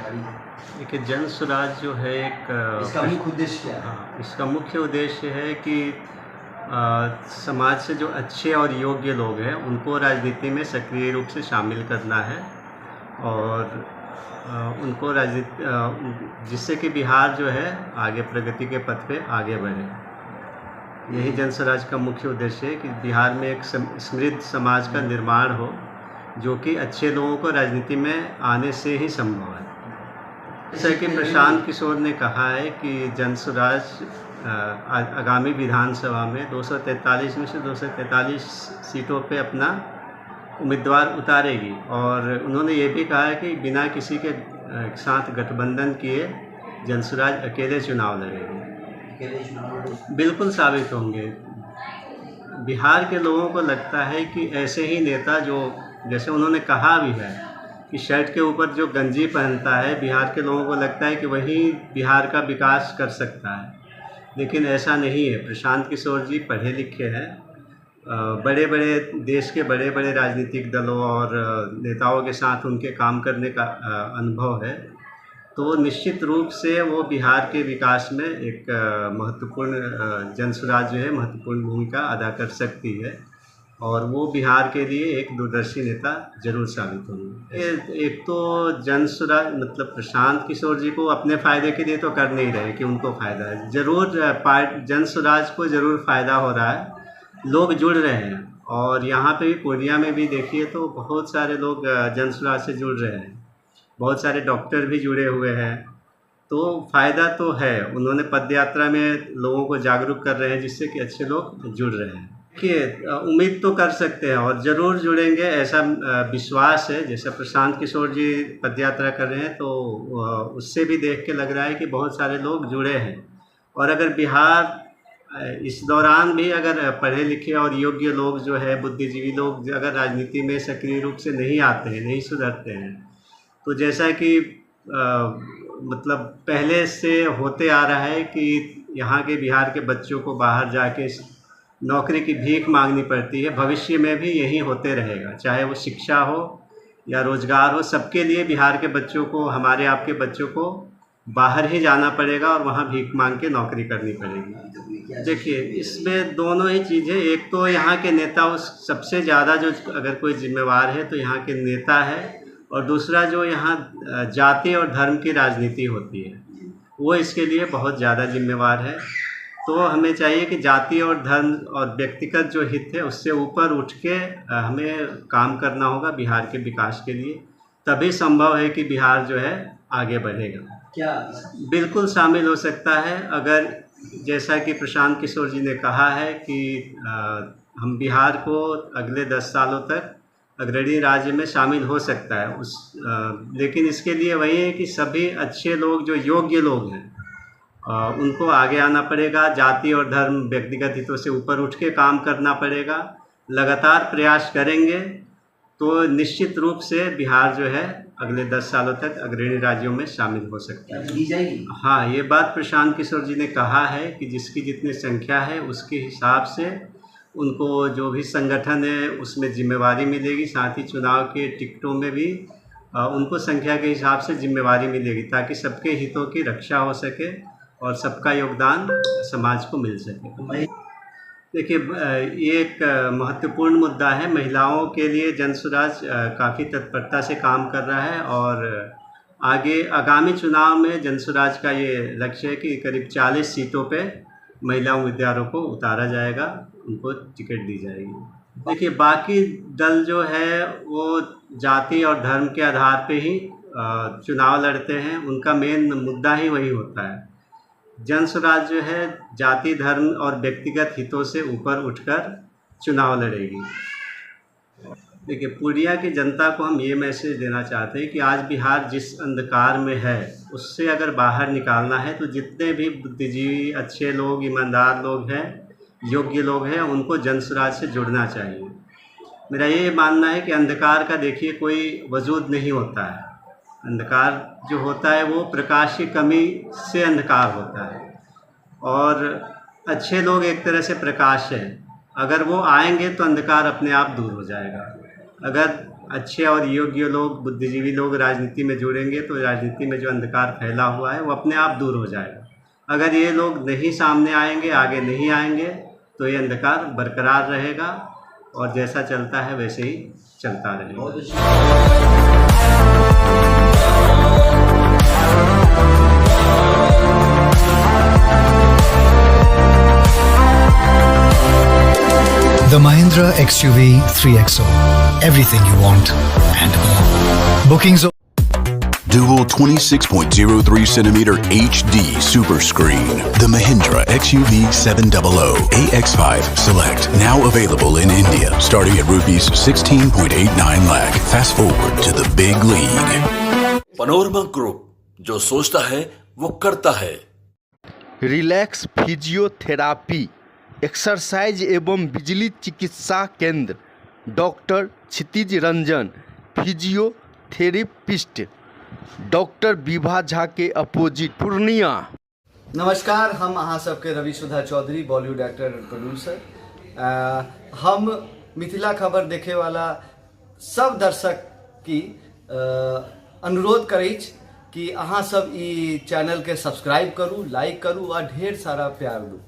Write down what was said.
जानकारी है। देखिए, जन स्वराज जो है एक इसका मुख्य उद्देश्य क्या है? हाँ, इसका मुख्य उद्देश्य है कि समाज से जो अच्छे और योग्य लोग हैं उनको राजनीति में सक्रिय रूप से शामिल करना है और उनको राजनीति जिससे कि बिहार जो है आगे प्रगति के पथ पे आगे बढ़े। यही जन स्वराज का मुख्य उद्देश्य है कि बिहार में एक समृद्ध समाज का निर्माण हो जो कि अच्छे लोगों को राजनीति में आने से ही संभव है। जैसा कि प्रशांत किशोर ने कहा है कि जन स्वराज आगामी विधानसभा में 243 में से 243 सीटों पे अपना उम्मीदवार उतारेगी और उन्होंने ये भी कहा है कि बिना किसी के साथ गठबंधन किए जन स्वराज अकेले चुनाव लड़ेगी। बिल्कुल साबित होंगे। बिहार के लोगों को लगता है कि ऐसे ही नेता जो जैसे उन्होंने कहा भी है कि शर्ट के ऊपर जो गंजी पहनता है, बिहार के लोगों को लगता है कि वही बिहार का विकास कर सकता है, लेकिन ऐसा नहीं है। प्रशांत किशोर जी पढ़े लिखे हैं, बड़े बड़े देश के बड़े बड़े राजनीतिक दलों और नेताओं के साथ उनके काम करने का अनुभव है, तो निश्चित रूप से वो बिहार के विकास में एक महत्वपूर्ण जन स्वराज जो है महत्वपूर्ण भूमिका अदा कर सकती है और वो बिहार के लिए एक दूरदर्शी नेता जरूर साबित होंगे। एक तो जन स्वराज मतलब प्रशांत किशोर जी को अपने फ़ायदे के लिए तो कर नहीं रहे कि उनको फ़ायदा है, ज़रूर जन स्वराज को ज़रूर फ़ायदा हो रहा है, लोग जुड़ रहे हैं और यहाँ पे भी पूर्णिया में भी देखिए तो बहुत सारे लोग जन स्वराज से जुड़ रहे हैं, बहुत सारे डॉक्टर भी जुड़े हुए हैं, तो फ़ायदा तो है। उन्होंने पदयात्रा में लोगों को जागरूक कर रहे हैं जिससे कि अच्छे लोग जुड़ रहे हैं। देखिए, उम्मीद तो कर सकते हैं और ज़रूर जुड़ेंगे ऐसा विश्वास है। जैसे प्रशांत किशोर जी पदयात्रा कर रहे हैं तो उससे भी देख के लग रहा है कि बहुत सारे लोग जुड़े हैं और अगर बिहार इस दौरान भी अगर पढ़े लिखे और योग्य लोग जो है बुद्धिजीवी लोग अगर राजनीति में सक्रिय रूप से नहीं आते हैं, नहीं सुधरते हैं, तो जैसा कि मतलब पहले से होते आ रहा है कि यहाँ के बिहार के बच्चों को बाहर जाके नौकरी की भीख मांगनी पड़ती है, भविष्य में भी यही होते रहेगा, चाहे वो शिक्षा हो या रोज़गार हो, सबके लिए बिहार के बच्चों को, हमारे आपके बच्चों को बाहर ही जाना पड़ेगा और वहाँ भीख मांग के नौकरी करनी पड़ेगी। देखिए, इसमें दोनों ही चीज़ें, एक तो यहाँ के नेता उस सबसे ज़्यादा जो अगर कोई जिम्मेवार है तो यहाँ के नेता है और दूसरा जो यहाँ जाति और धर्म की राजनीति होती है वो इसके लिए बहुत ज़्यादा जिम्मेवार है। तो हमें चाहिए कि जाति और धर्म और व्यक्तिगत जो हित है उससे ऊपर उठ के हमें काम करना होगा बिहार के विकास के लिए, तभी संभव है कि बिहार जो है आगे बढ़ेगा। क्या बिल्कुल शामिल हो सकता है, अगर जैसा कि प्रशांत किशोर जी ने कहा है कि हम बिहार को अगले 10 सालों तक अग्रणी राज्य में शामिल हो सकता है लेकिन इसके लिए वही है कि सभी अच्छे लोग जो योग्य लोग हैं उनको आगे आना पड़ेगा, जाति और धर्म व्यक्तिगत हितों से ऊपर उठ के काम करना पड़ेगा। लगातार प्रयास करेंगे तो निश्चित रूप से बिहार जो है अगले 10 सालों तक अग्रणी राज्यों में शामिल हो सकता है। हाँ, ये बात प्रशांत किशोर जी ने कहा है कि जिसकी जितनी संख्या है उसके हिसाब से उनको जो भी संगठन है उसमें जिम्मेवारी मिलेगी, साथ ही चुनाव के टिकटों में भी उनको संख्या के हिसाब से जिम्मेवारी मिलेगी ताकि सबके हितों की रक्षा हो सके और सबका योगदान समाज को मिल सके। देखिए, ये एक महत्वपूर्ण मुद्दा है। महिलाओं के लिए जन स्वराज काफ़ी तत्परता से काम कर रहा है और आगे आगामी चुनाव में जन स्वराज का ये लक्ष्य है कि करीब 40 सीटों पे महिला उम्मीदवारों को उतारा जाएगा, उनको टिकट दी जाएगी। देखिए, बाकी दल जो है वो जाति और धर्म के आधार पे ही चुनाव लड़ते हैं, उनका मेन मुद्दा ही वही होता है। जन स्वराज जो है जाति धर्म और व्यक्तिगत हितों से ऊपर उठकर चुनाव लड़ेगी। देखिए, पूर्णिया की जनता को हम ये मैसेज देना चाहते हैं कि आज बिहार जिस अंधकार में है उससे अगर बाहर निकालना है तो जितने भी बुद्धिजीवी अच्छे लोग, ईमानदार लोग हैं, योग्य लोग हैं, उनको जन स्वराज से जुड़ना चाहिए। मेरा ये मानना है कि अंधकार का देखिए कोई वजूद नहीं होता है, अंधकार जो होता है वो प्रकाश की कमी से अंधकार होता है और अच्छे लोग एक तरह से प्रकाश है, अगर वो आएंगे तो अंधकार अपने आप दूर हो जाएगा। अगर अच्छे और योग्य लोग, बुद्धिजीवी लोग राजनीति में जुड़ेंगे तो राजनीति में जो अंधकार फैला हुआ है वो अपने आप दूर हो जाएगा। अगर ये लोग नहीं सामने आएंगे, आगे नहीं आएंगे, तो ये अंधकार बरकरार रहेगा और जैसा चलता है वैसे ही चलता रहेगा। The Mahindra XUV 3XO. Everything you want and more. Bookings. Dual 26.03 centimeter HD Super Screen. The Mahindra XUV 700 AX5 Select. Now available in India, starting at rupees 16.89 lakh. Fast forward to the big league. Panorama group, जो सोचता है वो करता है। Relax physiotherapy exercise एवं बिजली चिकित्सा केंद्र, doctor Kshitij Ranjan physiotherapist, doctor Vibha Jha के अपोजिट, पूर्णिया। नमस्कार, हम अहाँ सबके Ravi Sudha Chaudhary, Bollywood actor and producer. हम मिथिला खबर देखे वाला सब दर्शक की अनुरोध करै कि अहाँ सब ई चैनल के सब्सक्राइब करू, लाइक करू और ढेर सारा प्यार दू।